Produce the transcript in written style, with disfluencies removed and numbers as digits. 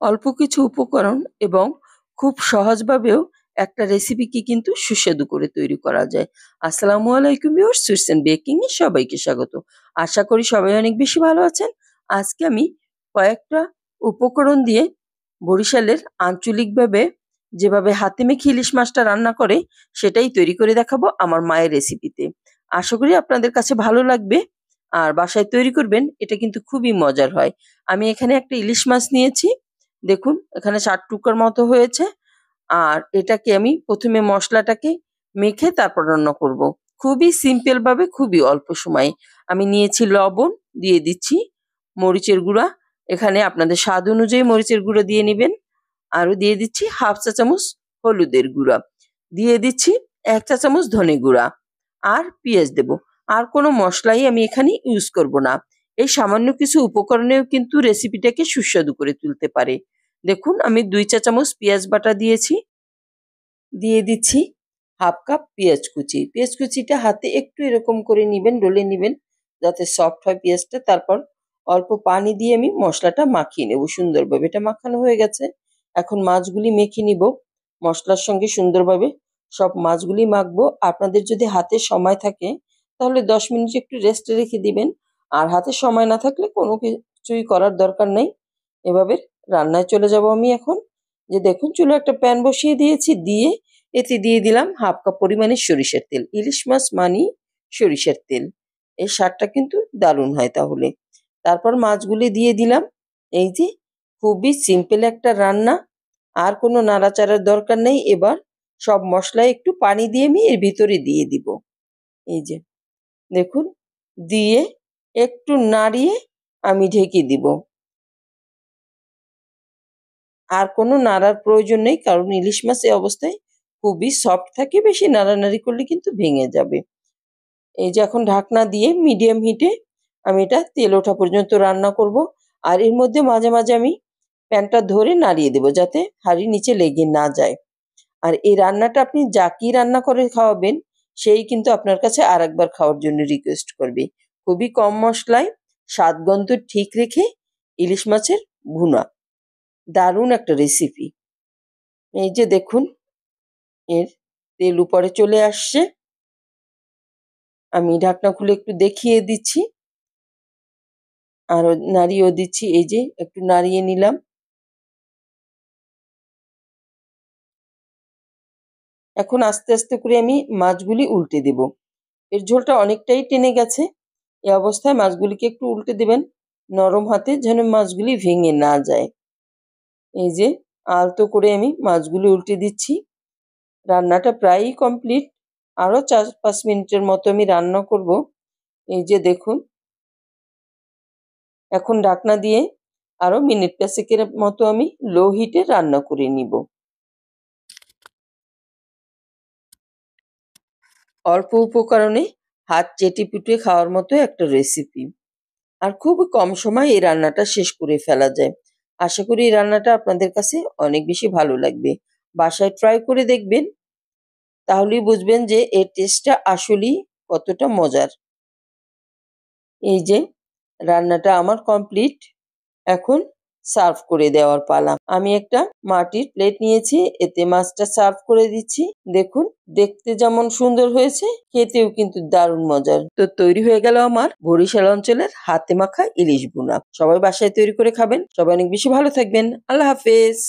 অল্প কিছু উপকরণ এবং খুব সহজভাবেও একটা রেসিপিকে কিন্তু সুস্বাদু করে তৈরি করা যায়। আসসালামু আলাইকুম ভিউয়ার্স, সুইটস এন্ড বেকিং এ সবাইকে স্বাগত। আশা করি সবাই অনেক বেশি ভালো আছেন। আজকে আমি কয়েকটা উপকরণ দিয়ে বরিশালের আঞ্চলিকভাবে যেভাবে হাতে মেখে ইলিশ মাছটা রান্না করে সেটাই তৈরি করে দেখাবো আমার মায়ের রেসিপিতে। আশা করি আপনাদের কাছে ভালো লাগবে। আর বাসায় তৈরি করবেন, এটা কিন্তু খুবই মজার হয়। আমি এখানে একটা ইলিশ মাছ নিয়েছি। দেখুন এখানে ৭ টুকরার মতো হয়েছে। আর এটাকে আমি প্রথমে মশলাটাকে মেখে তারপর রান্না করব। খুবই সিম্পল ভাবে, খুবই অল্প সময়ে। আমি নিয়েছি লবণ, দিয়ে দিচ্ছি মরিচের গুঁড়া। এখানে আপনাদের স্বাদ অনুযায়ী মরিচের গুঁড়া দিয়ে নিবেন। আরও দিয়ে দিচ্ছি 1/2 চা চামচ হলুদের গুঁড়া। দিয়ে দিচ্ছি ১ চা চামচ ধনে গুঁড়া। আর পেঁয়াজ দেব। আর কোনো মশলাই আমি এখানে ইউজ করব না। এই সামান্য কিছু উপকরণেও কিন্তু রেসিপিটাকে সুস্বাদু করে তুলতে পারে। দেখুন আমি ২ চা চামচ পেঁয়াজ বাটা দিয়েছি। দিয়ে দিচ্ছি 1/2 কাপ পেঁয়াজ কুচি। পেঁয়াজ কুচিটা হাতে একটু এরকম করে নিবেন, ডলে নিবেন যাতে সফট হয় পেঁয়াজটা। তারপর অল্প পানি দিয়ে আমি মশলাটা মাখিয়ে নেব সুন্দরভাবে। এটা মাখানো হয়ে গেছে। এখন মাছগুলি মেখে নিব মশলার সঙ্গে সুন্দরভাবে। সব মাছগুলি মাখবো। আপনাদের যদি হাতে সময় থাকে তাহলে ১০ মিনিট একটু রেস্টে রেখে দিবেন। আর হাতে সময় না থাকলে কোনো কিছুই করার দরকার নেই। এভাবে রান্নায় চলে যাব আমি এখন। যে দেখুন চুলায় একটা প্যান বসিয়ে দিয়েছি, দিয়ে এতে দিয়ে দিলাম 1/2 কাপ পরিমাণে সরিষার তেল। ইলিশ মাছ মানেই সরিষার তেল। এর স্বাদটা কিন্তু দারুণ হয় তাহলে। তারপর মাছগুলি দিয়ে দিলাম। এই যে খুবই সিম্পল একটা রান্না। আর কোনো নাড়াচাড়ার দরকার নেই। এবার সব মসলায় একটু পানি দিয়ে আমি এর ভিতরে দিয়ে দিব। এই যে দেখুন, দিয়ে একটু নাড়িয়ে আমি ঢেকে দিব। আর কোনো নাড়ার প্রয়োজন নেই, কারণ ইলিশ মাছ এই অবস্থায় খুবই সফট থাকে, বেশি নাড়ানাড়ি করলে কিন্তু ভেঙে যাবে। এই যে এখন ঢাকনা দিয়ে মিডিয়াম হিটে আমি এটা তেল ওঠা পর্যন্ত রান্না করব। আর এর মধ্যে মাঝে মাঝে আমি প্যানটা ধরে নাড়িয়ে দেবো যাতে হাঁড়ির নিচে লেগে না যায়। আর এই রান্নাটা আপনি যাকেই রান্না করে খাওয়াবেন সেই কিন্তু আপনার কাছে আরেকবার খাওয়ার জন্য রিকোয়েস্ট করবে। খুবই কম মশলায় স্বাদ গন্ধ ঠিক রেখে ইলিশ মাছের ভুনা, দারুণ একটা রেসিপি। এই যে দেখুন এর তেল উপরে চলে আসছে। আমি ঢাকনা খুলে একটু দেখিয়ে দিচ্ছি। আরও নাড়িয়েও দিচ্ছি। এই যে একটু নাড়িয়ে নিলাম। এখন আস্তে আস্তে করে আমি মাছগুলি উল্টে দেব। এর ঝোলটা অনেকটাই টেনে গেছে। এই অবস্থায় মাছগুলিকে একটু উল্টে দেবেন নরম হাতে, যেন মাছগুলি ভেঙে না যায়। এই যে আলতো করে আমি মাছগুলি উল্টে দিচ্ছি। রান্নাটা প্রায়ই কমপ্লিট। আরও ৪-৫ মিনিটের মতো আমি রান্না করব। এই যে দেখুন, এখন ঢাকনা দিয়ে আরও মিনিট ৫ মতো আমি লো হিটে রান্না করে নিব। অল্প উপকরণে হাত চেটেপুটে খাওয়ার মতো একটা রেসিপি। আর খুব কম সময়ে এই রান্নাটা শেষ করে ফেলা যায়। আশা করি এই রান্নাটা আপনাদের কাছে অনেক বেশি ভালো লাগবে। বাসায় ট্রাই করে দেখবেন, তাহলেই বুঝবেন যে এর টেস্টটা আসলেই কতটা মজার। এই যে রান্নাটা আমার কমপ্লিট। এখন সার্ভ করে দেওয়ার পালা। আমি একটা মাটির প্লেট নিয়েছি, এতে মাছটা সার্ভ করে দিচ্ছি। দেখুন দেখতে যেমন সুন্দর হয়েছে, খেতেও কিন্তু দারুণ মজার। তো তৈরি হয়ে গেল আমার বরিশাল অঞ্চলের হাতে মাখা ইলিশ ভুনা। সবাই বাসায় তৈরি করে খাবেন। সবাই অনেক বেশি ভালো থাকবেন। আল্লাহ হাফেজ।